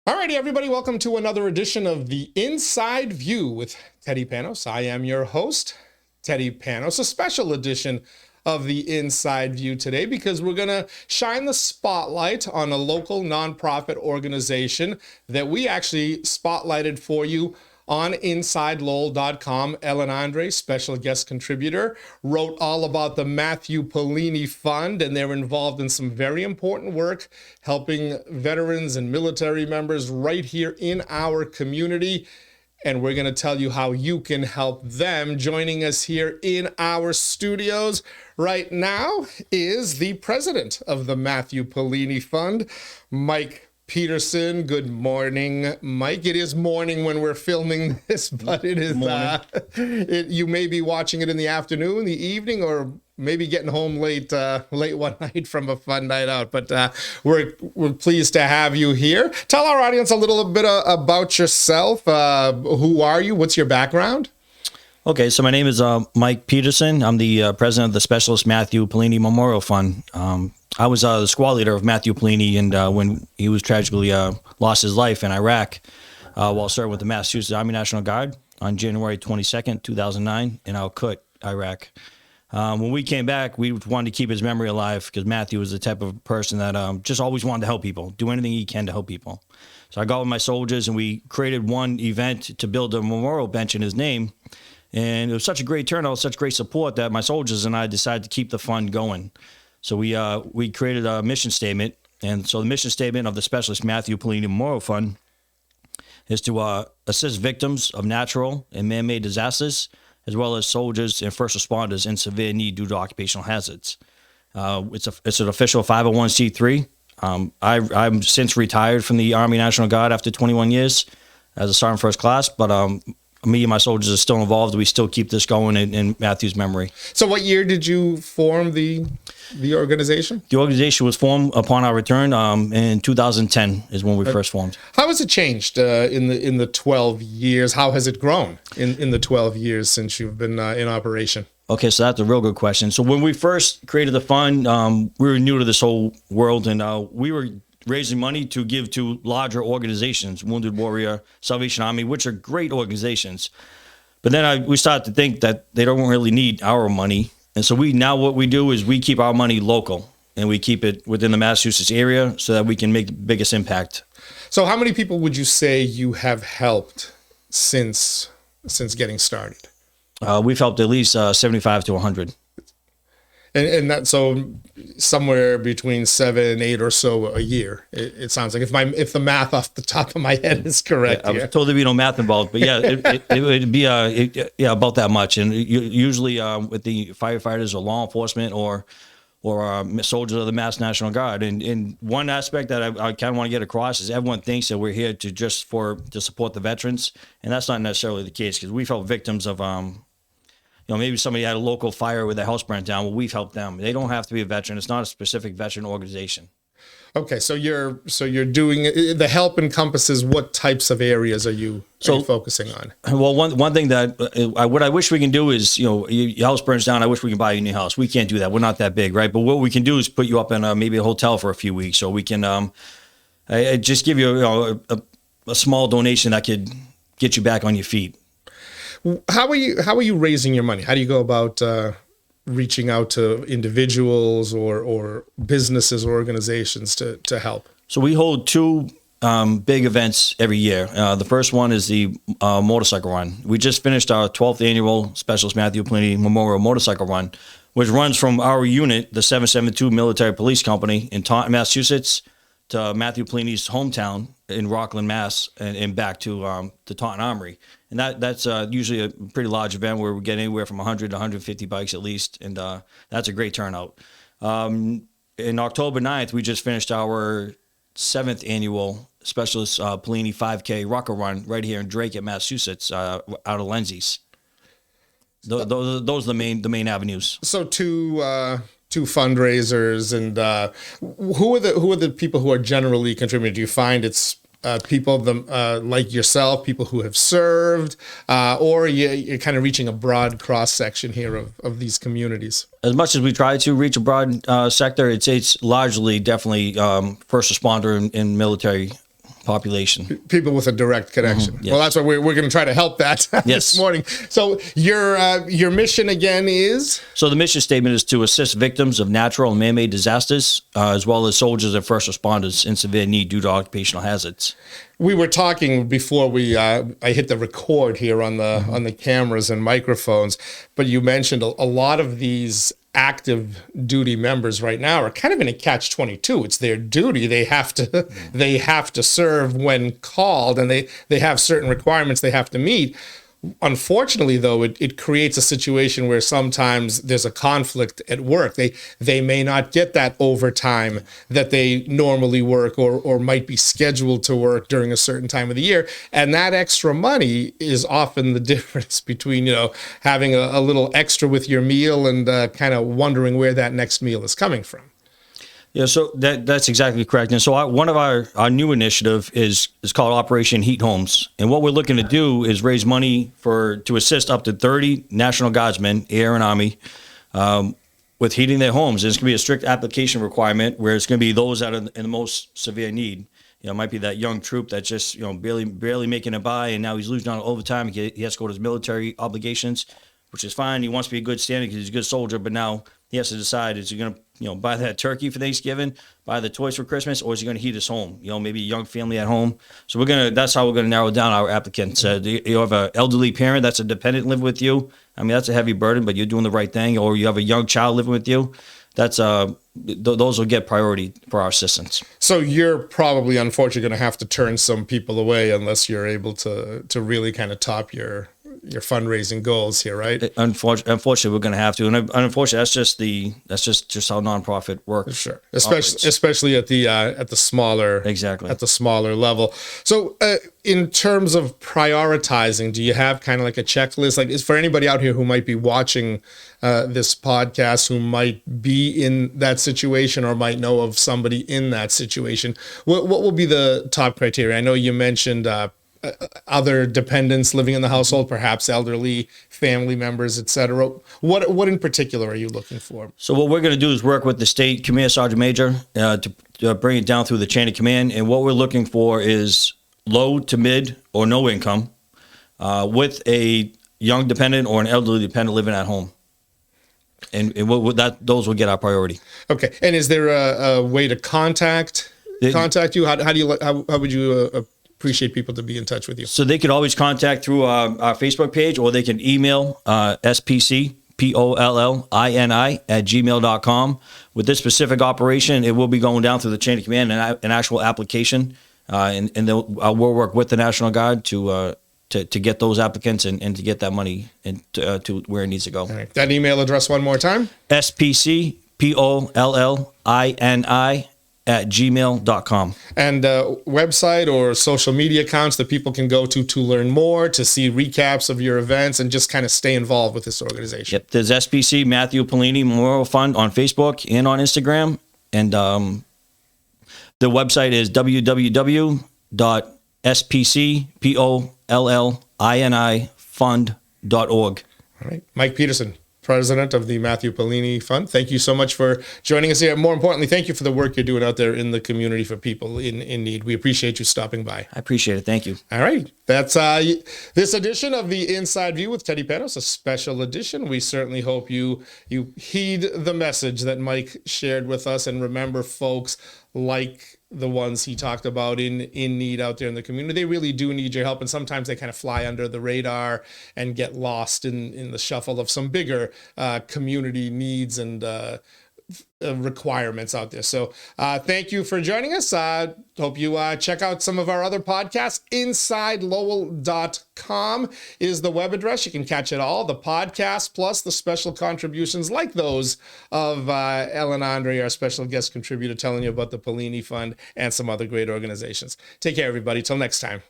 Alrighty, everybody, welcome to another edition of the Inside View with Teddy Panos. I am your host, Teddy Panos, a special edition of the Inside View today because we're going to shine the spotlight on a local nonprofit organization that we actually spotlighted for you on InsideLowell.com. Ellen Andre, special guest contributor, wrote all about the Matthew Pollini Fund, and they're involved in some very important work helping veterans and military members right here in our community. And we're going to tell you how you can help them. Joining us here in our studios right now is the president of the Matthew Pollini Fund, Mike Peterson. Good morning, Mike. It is morning when we're filming this, but it is you may be watching it in the afternoon, the evening, or maybe getting home late one night from a fun night out. But we're pleased to have you here. Tell our audience a little bit about yourself. Who are you? What's your background? Okay, so my name is Mike Peterson. I'm the president of the Specialist Matthew Pollini Memorial Fund. I was the squad leader of Matthew Pollini, and when he was tragically lost his life in Iraq while serving with the Massachusetts Army National Guard on January 22nd, 2009 in Al-Qut, Iraq. When we came back, we wanted to keep his memory alive because Matthew was the type of person that just always wanted to help people, do anything he can to help people. So I got with my soldiers, and we created one event to build a memorial bench in his name. And it was such a great turnout, such great support that my soldiers and I decided to keep the fund going. So we created a mission statement. And so the mission statement of the Specialist Matthew Pollini Memorial Fund is to assist victims of natural and man-made disasters, as well as soldiers and first responders in severe need due to occupational hazards. It's an official 501c3. I'm since retired from the Army National Guard after 21 years as a sergeant first class, but me and my soldiers are still involved. We still keep this going in Matthew's memory. So what year did you form the organization? The organization was formed upon our return in 2010 is when we first formed. How has it changed in the 12 years? How has it grown in the 12 years since you've been in operation? Okay, so that's a real good question. So when we first created the fund, we were new to this whole world, and we were raising money to give to larger organizations, Wounded Warrior, Salvation Army, which are great organizations. But then we started to think that they don't really need our money. And so what we do is we keep our money local, and we keep it within the Massachusetts area so that we can make the biggest impact. So how many people would you say you have helped since getting started? We've helped at least 75 to 100. And that's so somewhere between 7, 8 or so a year. It sounds like if the math off the top of my head is correct. Yeah, I was told there'd be no math involved, but yeah, it would be about that much. And usually with the firefighters or law enforcement or soldiers of the Mass National Guard. And one aspect that I kind of want to get across is everyone thinks that we're here to support the veterans, and that's not necessarily the case because we've helped victims of maybe somebody had a local fire where their house burnt down. Well, we've helped them. They don't have to be a veteran. It's not a specific veteran organization. Okay, so you're doing the help encompasses what types of areas are you focusing on? Well, one thing that what I wish we can do is your house burns down. I wish we can buy you a new house. We can't do that. We're not that big, right? But what we can do is put you up in maybe a hotel for a few weeks, or we can just give you a small donation that could get you back on your feet. How are you raising your money? How do you go about reaching out to individuals or businesses or organizations to help? So we hold two big events every year. The first one is the motorcycle run. We just finished our 12th annual Specialist Matthew Pollini Memorial Motorcycle Run, which runs from our unit, the 772 Military Police Company in Taunton, Massachusetts, to Matthew Pollini's hometown in Rockland, Mass, and back to Taunton Armory. And that's usually a pretty large event where we get anywhere from 100 to 150 bikes at least, and that's a great turnout. In October 9th, we just finished our 7th annual Specialist Pollini 5K Rucker Run right here in Drake, Massachusetts, out of Lindsay's. Those are the main avenues. So two fundraisers, and who are the people who are generally contributing? Do you find it's people like yourself, people who have served, or you're kind of reaching a broad cross section here of these communities? As much as we try to reach a broad sector, it's largely definitely first responder and military population. People with a direct connection. Yes. Well, that's why we're going to try to help that this Yes. morning. So your mission again is? So the mission statement is to assist victims of natural and man-made disasters, as well as soldiers and first responders in severe need due to occupational hazards. We were talking before I hit the record here on the cameras and microphones, but you mentioned a lot of these active duty members right now are kind of in a catch-22. It's their duty. They have to serve when called, and they have certain requirements they have to meet. Unfortunately, though, it creates a situation where sometimes there's a conflict at work. They may not get that overtime that they normally work or might be scheduled to work during a certain time of the year. And that extra money is often the difference between, having a little extra with your meal and kind of wondering where that next meal is coming from. Yeah, so that's exactly correct. And so one of our new initiative is called Operation Heat Homes. And what we're looking to do is raise money to assist up to 30 National Guardsmen, Air and Army, with heating their homes. And it's going to be a strict application requirement where it's going to be those that are in the most severe need. It might be that young troop that's just barely making it by, and now he's losing on overtime. He has to go to his military obligations, which is fine. He wants to be a good standing because he's a good soldier, but now he has to decide, is he going to buy that turkey for Thanksgiving, buy the toys for Christmas, or is he going to heat his home? Maybe a young family at home. So that's how we're going to narrow down our applicants. You have an elderly parent that's a dependent living with you. I mean, that's a heavy burden, but you're doing the right thing. Or you have a young child living with you. That's those will get priority for our assistance. So you're probably, unfortunately, going to have to turn some people away unless you're able to really kind of top your fundraising goals here, right? Unfortunately, we're going to have to, and unfortunately, that's just how nonprofit works. Sure, especially at the smaller level. So, in terms of prioritizing, do you have kind of like a checklist? Like, is for anybody out here who might be watching this podcast, who might be in that situation or might know of somebody in that situation, what will be the top criteria? I know you mentioned other dependents living in the household, perhaps elderly family members, etc. What in particular are you looking for? So what we're going to do is work with the state command sergeant major to bring it down through the chain of command. And what we're looking for is low to mid or no income with a young dependent or an elderly dependent living at home. And those will get our priority. Okay. And is there a way to contact you? How would you appreciate people to be in touch with you? So they could always contact through our Facebook page, or they can email SPC Pollini@gmail.com. With this specific operation, it will be going down through the chain of command and an actual application, and we'll work with the National Guard to get those applicants and to get that money to where it needs to go. All right. That email address one more time? SPC Pollini@gmail.com. And website or social media accounts that people can go to learn more, to see recaps of your events, and just kind of stay involved with this organization. Yep, there's SPC Matthew Pollini Memorial Fund on Facebook and on Instagram. And the website is www.spcpollini.fund.org. All right. Mike Peterson, President of the Matthew Pollini Fund. Thank you so much for joining us here. More importantly, thank you for the work you're doing out there in the community for people in need. We appreciate you stopping by. I appreciate it. Thank you. All right. That's this edition of the Inside View with Teddy Panos, a special edition. We certainly hope you heed the message that Mike shared with us, and remember folks like the ones he talked about in need out there in the community. They really do need your help, and sometimes they kind of fly under the radar and get lost in the shuffle of some bigger community needs and requirements out there. So thank you for joining us. Hope you check out some of our other podcasts. InsideLowell.com is the web address. You can catch it all, the podcast, plus the special contributions like those of Ellen Andre, our special guest contributor, telling you about the Pollini Fund and some other great organizations. Take care, everybody. Till next time.